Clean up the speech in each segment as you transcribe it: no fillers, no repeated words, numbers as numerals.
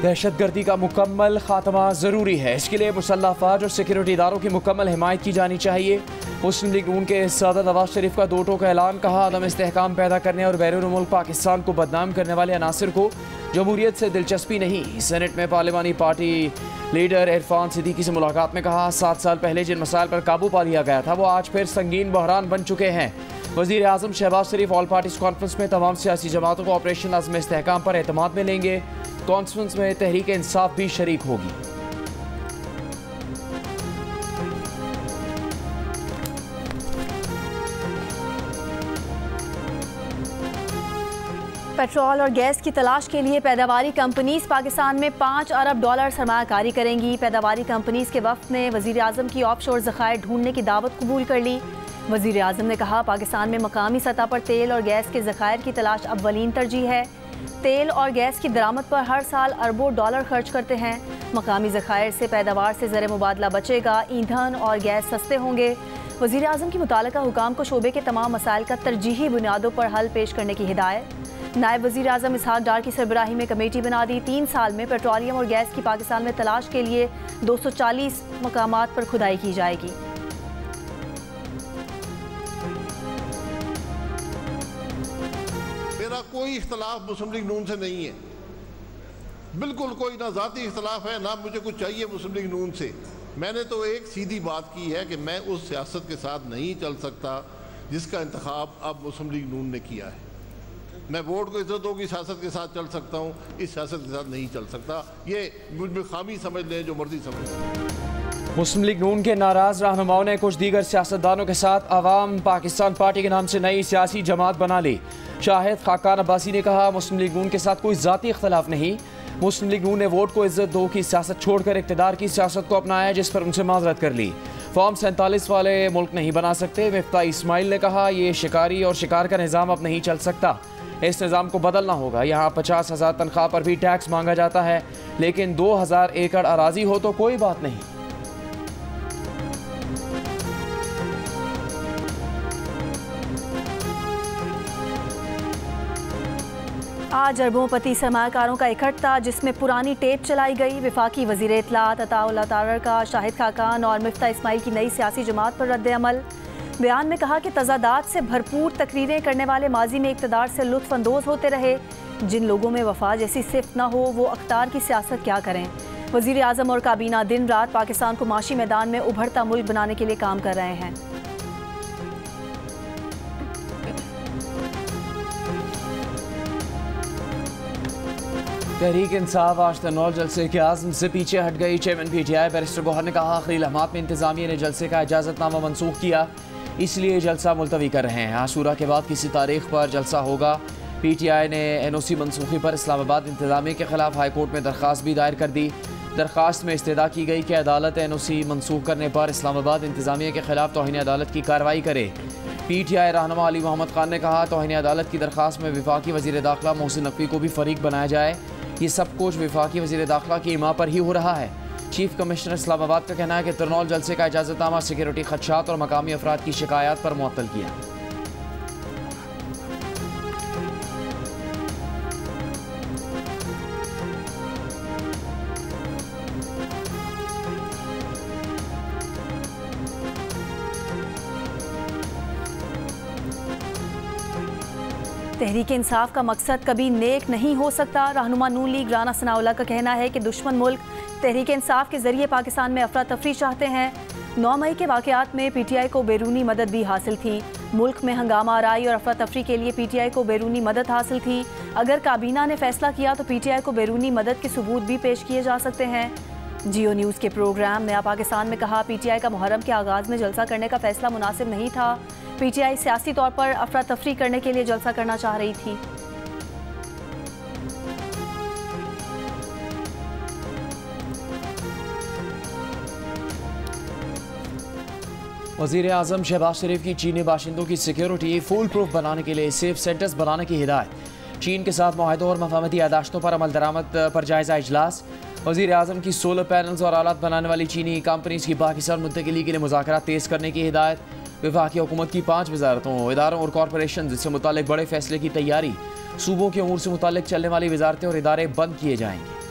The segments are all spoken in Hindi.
दहशतगर्दी का मुकम्मल खात्मा ज़रूरी है। इसके लिए मुसल्लह अफवाज और सिक्योरिटी इदारों की मुकम्मल हिमायत की जानी चाहिए। मुस्लिम लीग नून के सदर नवाज शरीफ का 2 टोक ऐलान। कहा, अदम इस्तेहकाम पैदा करने और बैरून मुल्क पाकिस्तान को बदनाम करने वाले अनासिर को जमहूरियत से दिलचस्पी नहीं। सेनेट में पार्लिमानी पार्टी लीडर इरफान सिद्दीकी से मुलाकात में कहा, 7 साल पहले जिन मसाइल पर काबू पा लिया गया था वो आज फिर संगीन बहरान बन चुके हैं। वज़ीर आज़म शहबाज शरीफ ऑल पार्टीज कॉन्फ्रेंस में तमाम सियासी जमातों को ऑपरेशन अज़्म इस्तेहकाम पर एतमाद में लेंगे। कॉन्फ्रेंस में तहरीक इंसाफ भी शरीक होगी। पेट्रोल और गैस की तलाश के लिए पैदावारी कंपनीज पाकिस्तान में $5 अरब सरमायाकारी करेंगी। पैदावारी कंपनीज के वफ्द ने वज़ीर आज़म की ऑफशोर ज़खायर ढूंढने की दावत कबूल कर ली। वज़ीर आज़म ने कहा, पाकिस्तान में मकामी सतह पर तेल और गैस के ज़खायर की तलाश अव्वलीन तरजीह है। तेल और गैस की दरामद पर हर साल अरबों डॉलर खर्च करते हैं। मकामी ज़खायर से पैदावार से ज़र मुबादला बचेगा, ईंधन और गैस सस्ते होंगे। वज़ीर आज़म की मुतालिका हुकाम को शोबे के तमाम मसाइल का तरजीही बुनियादों पर हल पेश करने की हिदायत। नायब वज़ीर आज़म इसहाक डार की सरबराही में कमेटी बना दी। 3 साल में पेट्रोलियम और गैस की पाकिस्तान में तलाश के लिए 240 मकामात पर खुदाई की जाएगी। मेरा कोई इख्तलाफ मुस्लिम लीग नून से नहीं है, बिल्कुल कोई ना ज़ाती इख्तलाफ है ना मुझे कुछ चाहिए मुस्लिम लीग नून से। मैंने तो एक सीधी बात की है कि मैं उस सियासत के साथ नहीं चल सकता जिसका इंतखाब अब मुस्लिम लीग नून ने किया है। मैं वोट को इज्जतों की सियासत के साथ चल सकता हूँ, इस सियासत के साथ नहीं चल सकता। ये मुझ में खामी समझ लें, जो मर्जी समझ लें। मुस्लिम लीग नून के नाराज रहनुमाओं ने कुछ दीगर सियासतदानों के साथ अवाम पाकिस्तान पार्टी के नाम से नई सियासी जमात बना ली। शाहिद खाकान अब्बासी ने कहा, मुस्लिम लीग नून के साथ कोई ज़ाती इख्तलाफ नहीं। मुस्लिम लीग नून ने वोट को इज्जत दो की सियासत छोड़कर इक़्तिदार की सियासत को अपनाया, जिस पर उनसे माजरत कर ली। फॉर्म 47 वाले मुल्क नहीं बना सकते। मिफ्ता इस्माइल ने कहा, ये शिकारी और शिकार का निज़ाम अब नहीं चल सकता, इस निज़ाम को बदलना होगा। यहाँ 50,000 तनख्वाह पर भी टैक्स मांगा जाता है, लेकिन 2000 एकड़ अराजी हो तो कोई बात नहीं। आज अरबोंपति सरमायाकारों का इकट्ठा, जिसमें पुरानी टेप चलाई गई। वफाकी वज़ीर इत्तलात अताउल्लाह तारर का शाहिद खाकान और मिफ्ता इस्माइल की नई सियासी जमात पर रद्द अमल। बयान में कहा कि तज़ादात से भरपूर तकरीरें करने वाले माजी में इक़्तिदार से लुत्फ़ अंदोज़ होते रहे। जिन लोगों में वफा जैसी सिफ़त न हो वो अख्तार की सियासत क्या करें। वज़ीर आज़म और काबीना दिन रात पाकिस्तान को माशी मैदान में उभरता मुल्क बनाने के लिए काम कर रहे हैं। तहरीक इंसाफ आज तनौल जलसे के आज़म से पीछे हट गई। चेयरमैन PTI बैरिस्टर गौहर ने कहा, आखिरी लम्हात में इंतज़ामिया ने जलसे का इजाज़तनामा मनसूख किया, इसलिए जलसा मुलतवी कर रहे हैं। आशूरा के बाद किसी तारीख पर जलसा होगा। PTI ने NOC मनसूखी पर इस्लामाबाद इंतज़ामिया के खिलाफ हाई कोर्ट में दरख्वास्त भी दायर कर दी। दरख्वास्त में इस्तदा की गई कि अदालत NOC मनसूख करने पर इस्लामाबाद इंतज़ामिया के खिलाफ तौहीन अदालत की कार्रवाई करे। PTI रहनुमा अली मोहम्मद खान ने कहा, तौहीन अदालत की दरख्वास्त में वफाकी वज़ीर दाखिला मोहसिन नकवी को भी फरीक बनाया जाए। ये सब कुछ वफाकी वज़ीर दाखिला की इमा पर ही हो रहा है। चीफ कमिश्नर इस्लामाबाद का कहना है कि तरनौल जलसे का इजाज़तनामा सिक्योरिटी खदशात और मकामी अफराद की शिकायत पर मुअत्तल किया। तहरीक इंसाफ का मकसद कभी नेक नहीं हो सकता। रहनुमा नून लीग राना सनाउल्लाह का कहना है कि दुश्मन मुल्क तहरीक इंसाफ के जरिए पाकिस्तान में अफरा तफरी चाहते हैं। 9 मई के वाक़यात में PTI को बैरूनी मदद भी हासिल थी। मुल्क में हंगामा आराई और अफरा तफरी के लिए PTI को बैरूनी मदद हासिल थी। अगर काबीना ने फैसला किया तो PTI को बैरूनी मदद के सबूत भी पेश किए जा सकते हैं। जियो न्यूज़ के प्रोग्राम नया पाकिस्तान में कहा, PTI का मुहर्रम के आगाज़ में जलसा करने का फैसला मुनासिब नहीं था। PTI सियासी तौर पर अफरा तफरी करने के लिए जलसा करना चाह रही थी। वज़ीर आज़म शहबाज शरीफ की चीनी बाशिंदों की सिक्योरिटी फुल प्रूफ बनाने के लिए सेफ सेंटर्स बनाने की हिदायत। चीन के साथ मुआहदों और मफाहमती यादाश्तों पर अमल दरामद पर जायज़ा इजलास। वज़ीर आज़म की सोलर पैनल्स और आलात बनाने वाली चीनी कंपनीज की पाकिस्तान मुंतकिली के लिए मुज़ाकरात तेज़ करने की हिदायत। वफाकी हुकूमत की 5 वजारतों, इदारों और कॉरपोरेशन से मुतालिक बड़े फैसले की तैयारी। सूबों के अमूर से मुतालिक चलने वाली वजारतें और इदारे बंद किए जाएंगे।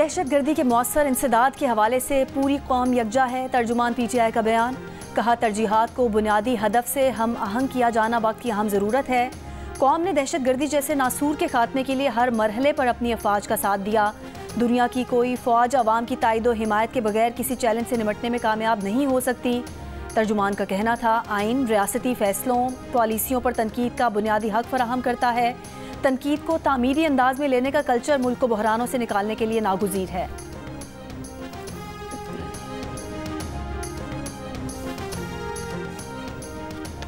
दहशत गर्दी के मौसर इंसदाद के हवाले से पूरी कौम यकजा है। तर्जुमान PTI का बयान। कहा, तरजीहात को बुनियादी हदफ से हम आहंग किया जाना वक्त की अहम ज़रूरत है। कौम ने दहशत गर्दी जैसे नासूर के खात्मे के लिए हर मरहले पर अपनी अफवाज का साथ दिया। दुनिया की कोई फ़ौज अवाम की ताइद व हिमायत के बगैर किसी चैलेंज से निपटने में कामयाब नहीं हो सकती। तर्जुमान का कहना था, आइन रियासती फ़ैसलों पॉलिसियों पर तनकीद का बुनियादी हक फराहम करता है। तनकीद को तामीरी अंदाज में लेने का कल्चर मुल्क को बहरानों से निकालने के लिए नागुज़ीर है।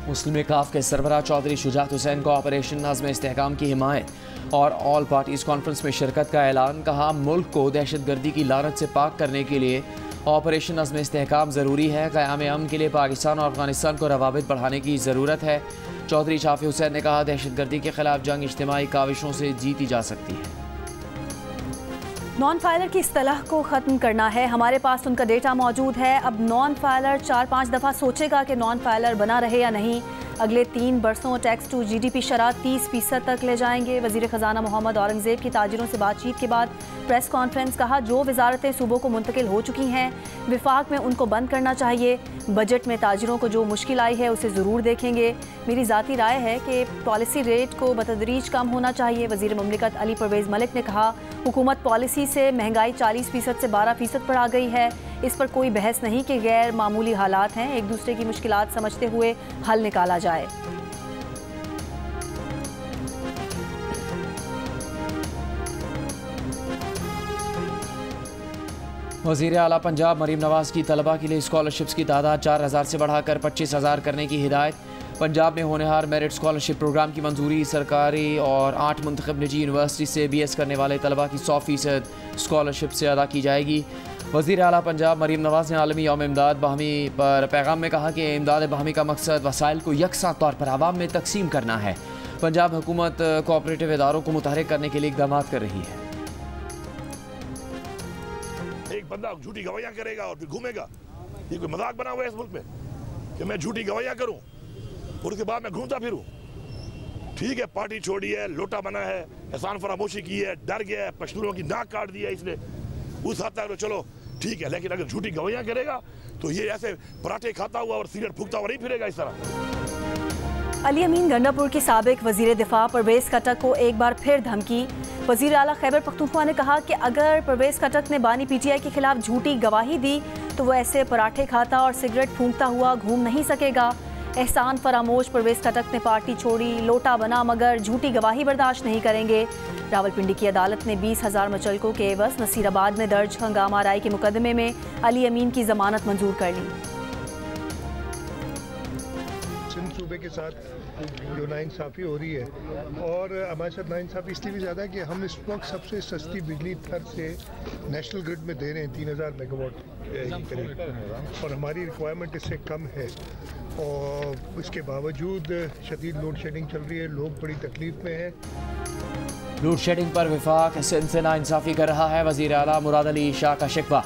मुस्लिम काफ के सरबराह चौधरी शुजात हुसैन को ऑपरेशन नज़्म इस्तेहकाम की हिमायत और ऑल पार्टीज कॉन्फ्रेंस में शिरकत का ऐलान। कहा, मुल्क को दहशत गर्दी की लानत से पाक करने के लिए ऑपरेशन नज़्म इस्तेहकाम ज़रूरी है। क़याम अमन के लिए पाकिस्तान और अफगानिस्तान को रवाबित बढ़ाने की ज़रूरत है। चौधरी शाफी हुसैन ने कहा, दहशत गर्दी के खिलाफ जंग इज्तिमाई काविशों से जीती जा सकती है। नॉन फाइलर की इस्तिलाह को ख़त्म करना है। हमारे पास उनका डेटा मौजूद है। अब नॉन फाइलर 4-5 दफ़ा सोचेगा कि नॉन फाइलर बना रहे या नहीं। अगले 3 बरसों टैक्स टू GDP शरह 30% तक ले जाएंगे। वज़ीर ख़जाना मोहम्मद औरंगज़ेब की ताजिरों से बातचीत के बाद प्रेस कॉन्फ्रेंस। कहा, जो वजारतें सूबों को मुंतकिल हो चुकी हैं विफाक में उनको बंद करना चाहिए। बजट में ताजिरों को जो मुश्किल आई है उसे ज़रूर देखेंगे। मेरी ज़ाती राय है कि पॉलिसी रेट को बतदरीज कम होना चाहिए। वज़ीर ममलिकत अली परवेज़ मलिक ने कहा, हुकूमत पॉलिसी से महंगाई 40% से 12% पर आ गई है। इस पर कोई बहस नहीं कि गैर मामूली हालात हैं। एक दूसरे की मुश्किलात समझते हुए हल निकाला जाए। वज़ीर आला पंजाब मरीम नवाज़ की तलबा के लिए स्कॉलरशिप्स की तादाद 4000 से बढ़ाकर 25,000 करने की हिदायत। पंजाब में होनहार मेरिट स्कॉलरशिप प्रोग्राम की मंजूरी। सरकारी और 8 मुंतखब निजी यूनिवर्सिटी से BS करने वाले तलबा की 100% स्कॉलरशिप से अदा की जाएगी। वज़ीर आला पंजाब मरीम नवाज़ ने आलमी यौम इमदाद बाहमी पर पैगाम में कहा कि इमदाद बाहमी का मकसद वसाइल को यकसा तौर पर आवाम में तकसीम करना है। पंजाब हुकूमत कोऑपरेटिव इदारों को मुतहरिक करने के लिए इक़दाम कर रही है। एक बंदा झूठी गवाहियां करेगा और फिर घूमेगा, ये कोई मजाक बना हुआ है इस मुल्क में कि मैं झूठी गवाहियां करूं और उसके बाद मैं घूमता फिरूं। ठीक है, पार्टी छोड़ी है, लोटा बना है, एहसान फरामोशी की है, डर गया है, पश्तूनों की नाक काट दिया इसने, उस हद तक तो चलो ठीक है, लेकिन अगर झूठी गवाहियां करेगा तो ये ऐसे पराठे खाता हुआ और सिगरेट फूकता हुआ नहीं फिरेगा इस तरह। अली अमीन गंडापुर की साबिक वजीर दिफा परवेज़ खटक को एक बार फिर धमकी। वजीर आला खैबर पख्तूनख्वा ने कहा कि अगर परवेज़ खटक ने बानी PTI के खिलाफ झूठी गवाही दी तो वो ऐसे पराठे खाता और सिगरेट फूंकता हुआ घूम नहीं सकेगा। एहसान फरामोश परवेज़ खटक ने पार्टी छोड़ी, लोटा बना, मगर झूठी गवाही बर्दाश्त नहीं करेंगे। रावलपिंडी की अदालत ने 20,000 मचलकों के एवज नसीराबाद में दर्ज हंगामा आराई के मुकदमे में अली अमीन की जमानत मंजूर कर ली। सिंध सूबे के साथ जो नाइंसाफ़ी हो रही है और हमारे साथ नाइंसाफ़ी इसलिए भी ज़्यादा है कि हम इस वक्त सबसे सस्ती बिजली थर से नेशनल ग्रिड में दे रहे हैं 3000 मेगावाट की करीब, और हमारी रिक्वायरमेंट इससे कम है और इसके बावजूद शदीद लोड शेडिंग चल रही है, लोग बड़ी तकलीफ में हैं। लोड शेडिंग पर विफाक सिंध से नाइंसाफ़ी कर रहा है। वज़ीर आला मुराद अली शाह का शिकवा।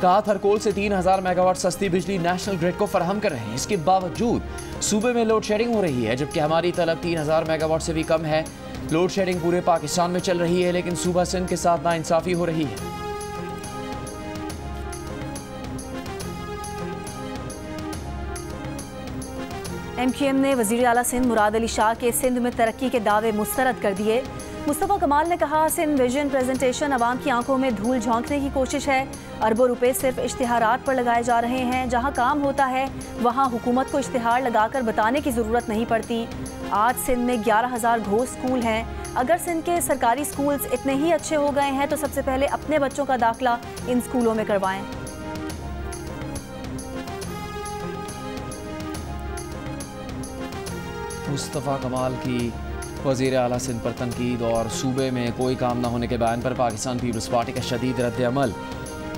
कहा, थरकोल से 3000 मेगावाट सस्ती बिजली नेशनल ग्रिड को फराहम कर रहे हैं। इसके बावजूद सूबे में लोड शेडिंग हो रही है, जबकि हमारी तलब 3000 मेगावाट से भी कम है। लोड शेडिंग पूरे पाकिस्तान में चल रही है, लेकिन सूबा सिंध के साथ नाइंसाफ़ी हो रही है। MQM ने वज़ीर आला सिंध मुराद अली शाह के सिंध में तरक्की के दावे मुस्तरद कर दिए। मुस्तफ़ा कमाल ने कहा, सिंध विजन प्रेजेंटेशन अवाम की आंखों में धूल झोंकने की कोशिश है। अरबों रुपए सिर्फ इश्तिहारात पर लगाए जा रहे हैं। जहां काम होता है वहां हुकूमत को इश्तिहार लगाकर बताने की ज़रूरत नहीं पड़ती। आज सिंध में 11,000 घोष स्कूल हैं। अगर सिंध के सरकारी स्कूल्स इतने ही अच्छे हो गए हैं तो सबसे पहले अपने बच्चों का दाखिला इन स्कूलों में करवाएं। मुस्तफ़ा कमाल की वज़ीर आला सिंध पर तनकीद और सूबे में कोई काम न होने के बयान पर पाकिस्तान पीपल्स पार्टी का शदीद रद्द अमल।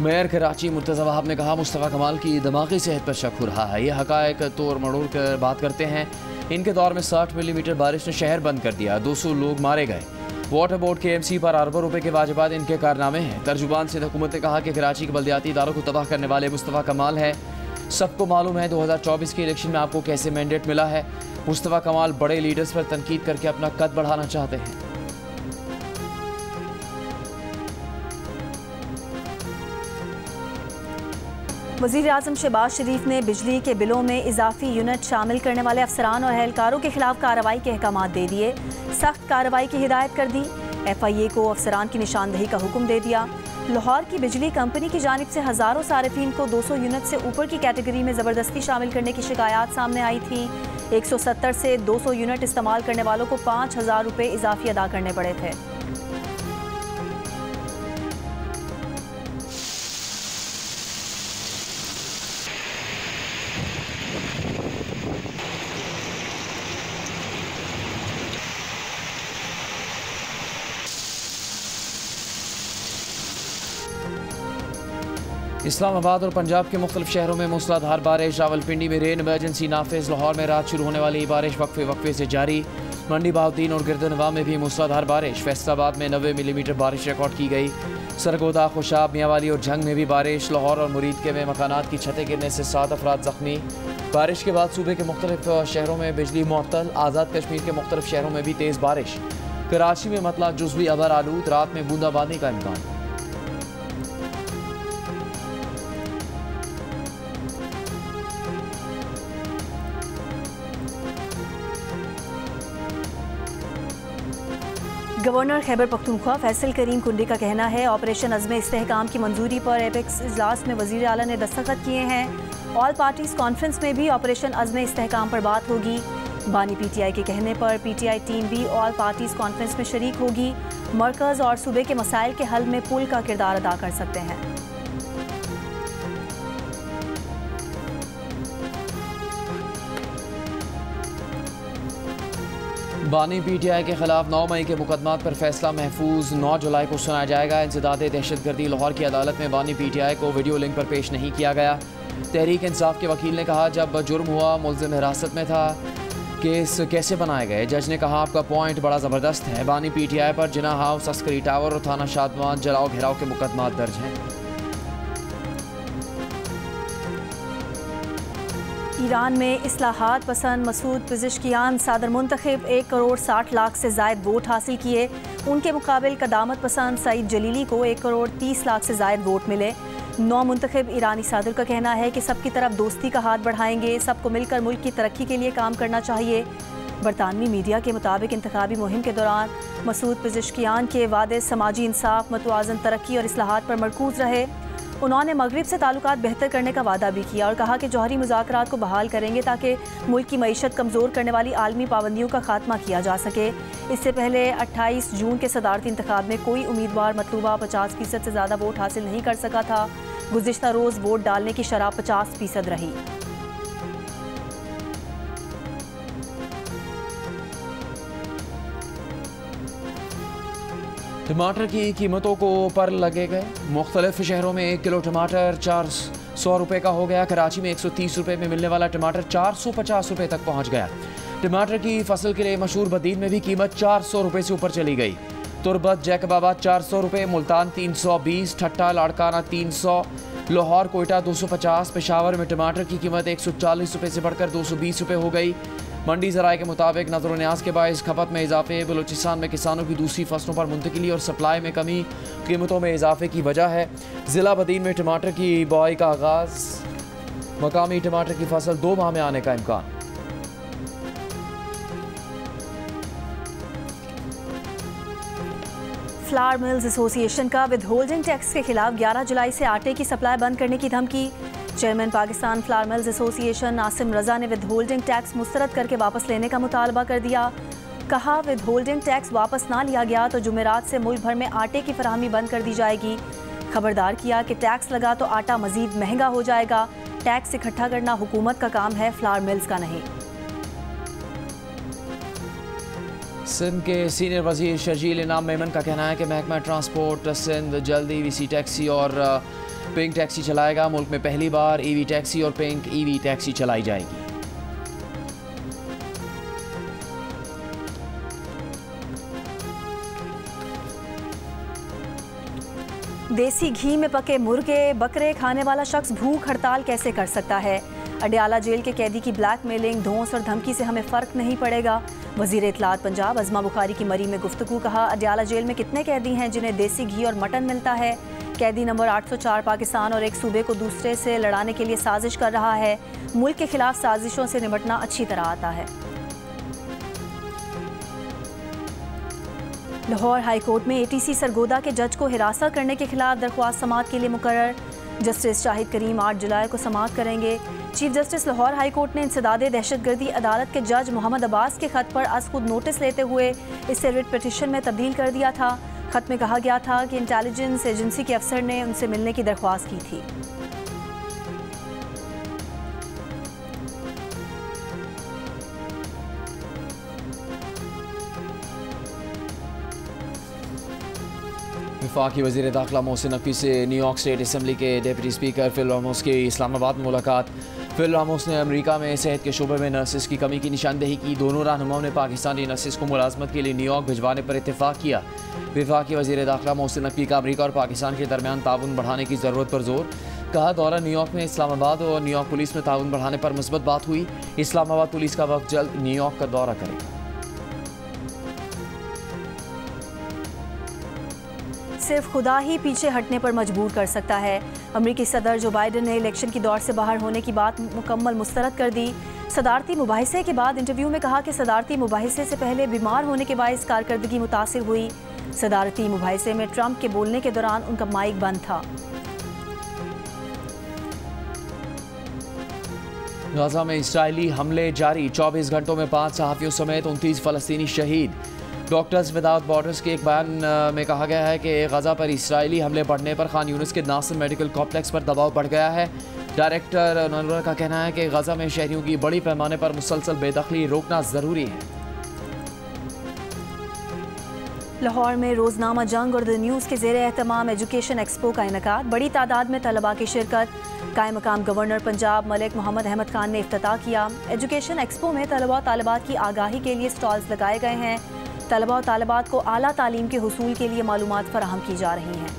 मेयर कराची मुर्तज़ा वहाब ने कहा, मुस्तफ़ा कमाल की दिमागी सेहत पर शक हो रहा है। ये हक़ाइक़ तोड़ मड़ोड़ कर बात करते हैं। इनके दौर में 60 मिलीमीटर बारिश ने शहर बंद कर दिया, 200 लोग मारे गए। वाटर बोर्ड के MC पर अरबों रुपए के वाजिबात इनके कारनामे हैं। तर्जुबान सिंध हुकूमत ने कहा कि कराची के बल्दियाती इदारों को तबाह करने वाले मुस्तफ़ा कमाल है। सबको मालूम है 2024 के इलेक्शन में आपको कैसे मैंडेट मिला है। मुस्तफ़ा कमाल बड़े लीडर्स पर तनकीद करके अपना कद बढ़ाना चाहते हैं। वज़ीर आज़म शहबाज शरीफ ने बिजली के बिलों में इजाफी यूनिट शामिल करने वाले अफसरान और एहलकारों के खिलाफ कार्रवाई के अहकाम दे दिए। सख्त कार्रवाई की हिदायत कर दी। FIA को अफसरान की निशानदही का हुक्म दे दिया। लाहौर की बिजली कंपनी की जानिब से हज़ारों सारिफीन को 200 यूनिट से ऊपर की कैटेगरी में ज़बरदस्ती शामिल करने की शिकायत सामने आई थी। 170 से 200 यूनिट इस्तेमाल करने वालों को 5,000 रुपये इजाफी अदा करने पड़े थे। इस्लामाबाद और पंजाब के मुख्तलिफ शहरों में मूसलाधार बारिश। रावलपिंडी में रेन इमरजेंसी नाफिज। लाहौर में रात शुरू होने वाली बारिश वक्फे से जारी। मंडी बहाउद्दीन और गिरदनवा में भी मूसलाधार बारिश। फैसलाबाद में 90 मिलीमीटर बारिश रिकॉर्ड की गई। सरगोदा, खुशाब, मियांवाली और झंग में भी बारिश। लाहौर और मुरीदके में मकानात की छतें गिरने से 7 अफराद जख्मी। बारिश के बाद सूबे के मुख्तलिफ शहरों में बिजली मुअत्तल। आज़ाद कश्मीर के मुख्तलिफ शहरों में भी तेज़ बारिश। कराची में मतला जुज़वी अबर आलूद। रात में बूंदाबांदी का इम्कान। गवर्नर खैबर पख्तूनख्वा फैसल करीम कुंडी का कहना है ऑपरेशन अज़्म इस्तेहकाम की मंजूरी पर एपेक्स इजलास में वज़ीर आला ने दस्तखत किए हैं। ऑल पार्टीज़ कॉन्फ्रेंस में भी ऑपरेशन अज़्म इस्तेहकाम पर बात होगी। बानी PTI के कहने पर PTI टीम भी ऑल पार्टीज़ कॉन्फ्रेंस में शरीक होगी। मरकज़ और सूबे के मसाइल के हल में पुल का किरदार अदा कर सकते हैं। बानी PTI के खिलाफ 9 मई के मुकदमात पर फैसला महफूज 9 जुलाई को सुनाया जाएगा। इंसदाद दहशतगर्दी लाहौर की अदालत में बानी PTI को वीडियो लिंक पर पेश नहीं किया गया। तहरीक इंसाफ के वकील ने कहा जब जुर्म हुआ मुल्ज़िम हिरासत में था, केस कैसे बनाए गए। जज ने कहा आपका पॉइंट बड़ा ज़बरदस्त है। बानी PTI पर जिना हाउस, अस्करी टावर और थाना शादमान जलाओ घेराव के मुकदमात दर्ज हैं। ईरान में इस्लाहात पसंद मसूद पिज़िशकियान सदर मुंतखब 1 करोड़ 60 लाख से ज़ायद वोट हासिल किए। उनके मुकाबले कदामत पसंद सईद जलीली को 1 करोड़ 30 लाख से ज़ायद वोट मिले। नौ मुंतखब ईरानी सदर का कहना है कि सबकी तरफ दोस्ती का हाथ बढ़ाएंगे। सबको मिलकर मुल्क की तरक्की के लिए काम करना चाहिए। बरतानवी मीडिया के मुताबिक इंतखाबी मुहिम के दौरान मसूद पिज़िशकियान के वादे समाजी इंसाफ, मतवाज़न तरक्की और इस्लाहात पर मरकूज रहे। उन्होंने मगरिब से ताल्लुकात बेहतर करने का वादा भी किया और कहा कि जौहरी मुज़ाकरात को बहाल करेंगे ताकि मुल्क की मईशत कमज़ोर करने वाली आलमी पाबंदियों का खात्मा किया जा सके। इससे पहले 28 जून के सदारती इंतखाब में कोई उम्मीदवार मतलूबा 50% से ज़्यादा वोट हासिल नहीं कर सका था। गुज़िश्ता रोज़ वोट डालने की शरह 50% रही। टमाटर की कीमतों को पर लगे गए। मुख्तलिफ शहरों में 1 किलो टमाटर 400 रुपये का हो गया। कराची में 130 रुपये में मिलने वाला टमाटर 450 रुपये तक पहुँच गया। टमाटर की फसल के लिए मशहूर बदीन में भी कीमत 400 रुपये से ऊपर चली गई। तुरबत जैकबाबाद 400 रुपये, मुल्तान 320, ठट्टा लाड़काना 300, लाहौर कोयटा 250। पेशावर में टमाटर की कीमत 140 रुपये से बढ़कर 220 रुपये हो गई। मंडी ज़राए के मुताबिक नज़र न्याज के बायस खपत में इजाफे, बलूचिस्तान में किसानों की दूसरी फसलों पर मुंतकिली और सप्लाई में कमी कीमतों में इजाफे की वजह है। ज़िला बदीन में टमाटर की बुआई का आगाज़, मकामी टमाटर की फसल 2 माह में आने का इम्कान। फ्लावर मिल्स एसोसिएशन का विदहोल्डिंग टैक्स के खिलाफ 11 जुलाई से आटे की सप्लाई बंद करने की धमकी। Chairman Pakistan flour mills association Naseem Raza ने विदहोल्डिंग टैक्स मुस्तरद करके वापस लेने का मुतालबा कर दिया। कहा विदहोल्डिंग टैक्स वापस ना लिया गया तो जुमेरात से मुल्क भर में आटे की फराहमी बंद कर दी जाएगी। खबरदार किया कि टैक्स लगा तो आटा मजीद महंगा हो जाएगा। टैक्स इकट्ठा करना हुकूमत का काम है, फ्लावर मिल्स का नहीं। सिंध के सीनियर वजीर शर्जील इनाम मेमन का कहना है कि महकमा ट्रांसपोर्ट सिंध जल्दी VC टैक्सी और पिंक टैक्सी चलाएगा। मुल्क में पहली बार EV टैक्सी और पिंक EV टैक्सी चलाई जाएगी। देसी घी में पके मुर्गे बकरे खाने वाला शख्स भूख हड़ताल कैसे कर सकता है। अडयाला जेल के कैदी की ब्लैकमेलिंग, धौंस और धमकी से हमें फ़र्क नहीं पड़ेगा। वज़ीर इत्तलात पंजाब अज़मा बुखारी की मरी में गुफ्तगू। कहा अडयाला जेल में कितने कैदी हैं जिन्हें देसी घी और मटन मिलता है। कैदी नंबर 804 पाकिस्तान और एक सूबे को दूसरे से लड़ाने के लिए साजिश कर रहा है। मुल्क के खिलाफ साजिशों से निपटना अच्छी तरह आता है। लाहौर हाई कोर्ट में ATC सरगोदा के जज को हिरासत करने के खिलाफ दरख्वास्त समाअत के लिए मुकर्रर। जस्टिस शाहिद करीम 8 जुलाई को समाअत करेंगे। Chief justice Lahore high court ने इंसदादे दहशतगर्दी अदालत के जज मोहम्मद अब्बास के खत पर आज खुद नोटिस लेते हुए इसे रिट पिटीशन में तब्दील कर दिया था। खत में कहा गया था कि इंटेलिजेंस एजेंसी के अफसर ने उनसे मिलने की दरख्वास्त की थी। वफाकी वज़ीर दाखिला मोहसिन नकवी से न्यूयॉर्क स्टेट असम्बली के डिप्टी स्पीकर फिल रामोस की इस्लामाबाद में मुलाकात। फिल रामोस ने अमेरिका में सेहत के शोबे में नर्सिस की कमी की निशानदेही की। दोनों रहनुमाओं ने पाकिस्तानी नर्सिस को मुलाजमत के लिए न्यूयॉर्क भिजवाने पर इत्तेफाक किया। वफाकी वज़ीर दाखिला मोहसिन नकवी का अमेरिका और पाकिस्तान के दरमियान ताउन बढ़ाने की ज़रूरत पर जोर। कहा दौरा न्यूयॉर्क में इस्लामाबाद और न्यूयॉर्क पुलिस में ताउन बढ़ाने पर मुस्बत बात हुई। इस्लामाबाद पुलिस का वक्त जल्द न्यूयॉर्क का दौरा करेगा। सिर्फ खुदा ही पीछे हटने पर मजबूर कर सकता है। अमेरिकी सदर जो बाइडन ने इलेक्शन की दौड़ से बाहर होने की बात मुकम्मल मुस्तरद कर दी। सदारती मुबाहिसे के बाद इंटरव्यू में कहा कि सदारती मुबाहिसे से पहले बीमार होने के बायस कारकर्दगी मुतासिर हुई। सदारती मुबाहिसे में ट्रंप के बोलने के दौरान उनका माइक बंद था। गाजा में इस्राइली हमले जारी। 24 घंटों में 5 सहाफ़ियों समेत 29 फ़लस्तीनी शहीद। डॉक्टर्स विदाउट बॉर्डर्स के एक बयान में कहा गया है कि गाजा पर इस्राइली हमले बढ़ने पर खान यूनिस के नासिर मेडिकल कॉम्प्लेक्स पर दबाव बढ़ गया है। डायरेक्टर ननवर का कहना है कि गाजा में शहरियों की बड़ी पैमाने पर मुसलसल बेदखली रोकना ज़रूरी है। लाहौर में रोजनामा जंग और द न्यूज़ के ज़ेरे एहतमाम एजुकेशन एक्सपो का इनेकाद। बड़ी तादाद में तलबा की शिरकत। कायम मकाम गवर्नर पंजाब मलिक मोहम्मद अहमद खान ने इफ्तिताह किया। एजुकेशन एक्सपो में तलबा और तालिबात की आगाही के लिए स्टॉल्स लगाए गए हैं। तलबा और तालिबात को आला तालीम के हुसूल के लिए मालूमात फराहम की जा रही हैं।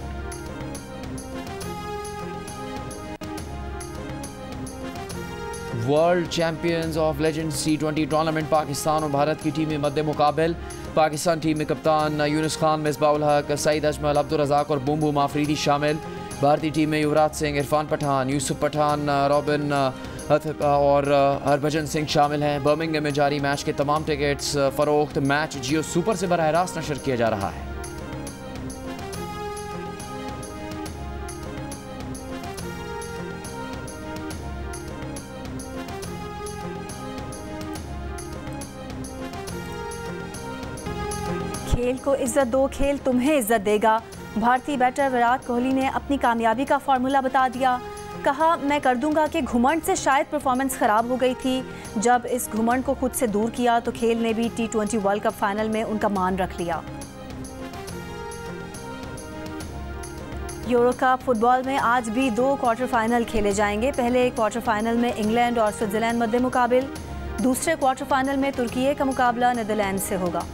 World champions of legends T20 tournament Pakistan और भारत की टीमें मद्दे मुकाबिल। पाकिस्तान टीम में कप्तान यूनुस खान, मिसबाह उल हक, सईद अजमल, अब्दुल रज़ाक और बुमबुम आफरीदी शामिल। भारतीय टीम में युवराज सिंह, इरफान पठान, यूसुफ पठान, रॉबिन और हरभजन सिंह शामिल हैं। बर्मिंघम में जारी मैच के तमाम टिकट्स फरोख्त। मैच जियो सुपर से बराह रास्त नशर किया जा रहा है। खेल को इज्जत दो, खेल तुम्हें इज्जत देगा। भारतीय बैटर विराट कोहली ने अपनी कामयाबी का फार्मूला बता दिया। कहा, मैं कर दूंगा कि घुमंड से शायद परफॉर्मेंस ख़राब हो गई थी। जब इस घुमंड को खुद से दूर किया तो खेल ने भी T20 वर्ल्ड कप फाइनल में उनका मान रख लिया। यूरो कप फुटबॉल में आज भी 2 क्वार्टर फाइनल खेले जाएंगे। पहले क्वार्टर फाइनल में इंग्लैंड और स्विट्जरलैंड मद्दे मुकाबिल। दूसरे क्वार्टर फाइनल में तुर्की का मुकाबला नीदरलैंड से होगा।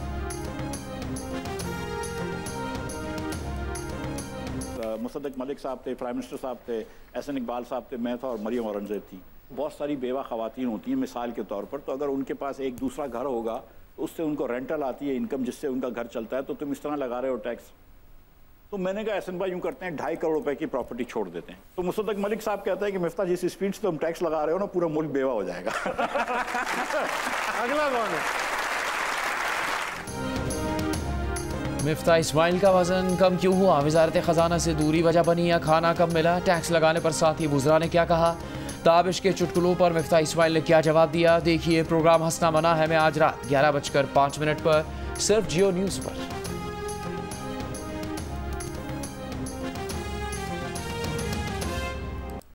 मुसद्दक मलिक साहब थे, प्राइम मिनिस्टर साहब थे, एहसन इकबाल साहब थे, मैं था और मरियम औरंगज़ेब थी। बहुत सारी बेवा ख़वातीन होती हैं मिसाल के तौर पर, तो अगर उनके पास एक दूसरा घर होगा तो उससे उनको रेंटल आती है इनकम, जिससे उनका घर चलता है, तो तुम इस तरह लगा रहे हो टैक्स। तो मैंने कहा एहसन भाई यूँ करते हैं 2.5 करोड़ रुपए की प्रॉपर्टी छोड़ देते हैं। तो मुसद्दक मलिक साहब कहता है कि मिफ्ता जिस स्पीड से तुम टैक्स लगा रहे हो ना, पूरा मुल्क बेवा हो जाएगा। अगला कौन है? मिफ्ता इस्माइल का वजन कम क्यों हुआ? वजारत खजाना से दूरी वजह बनी या खाना कम मिला? टैक्स लगाने पर साथी वुज़रा ने क्या कहा? ताबिश के चुटकुलों पर मिफ्ता इस्माइल ने क्या जवाब दिया? देखिए प्रोग्राम हंसना मना है में आज रात 11:05 पर सिर्फ जियो न्यूज़ पर।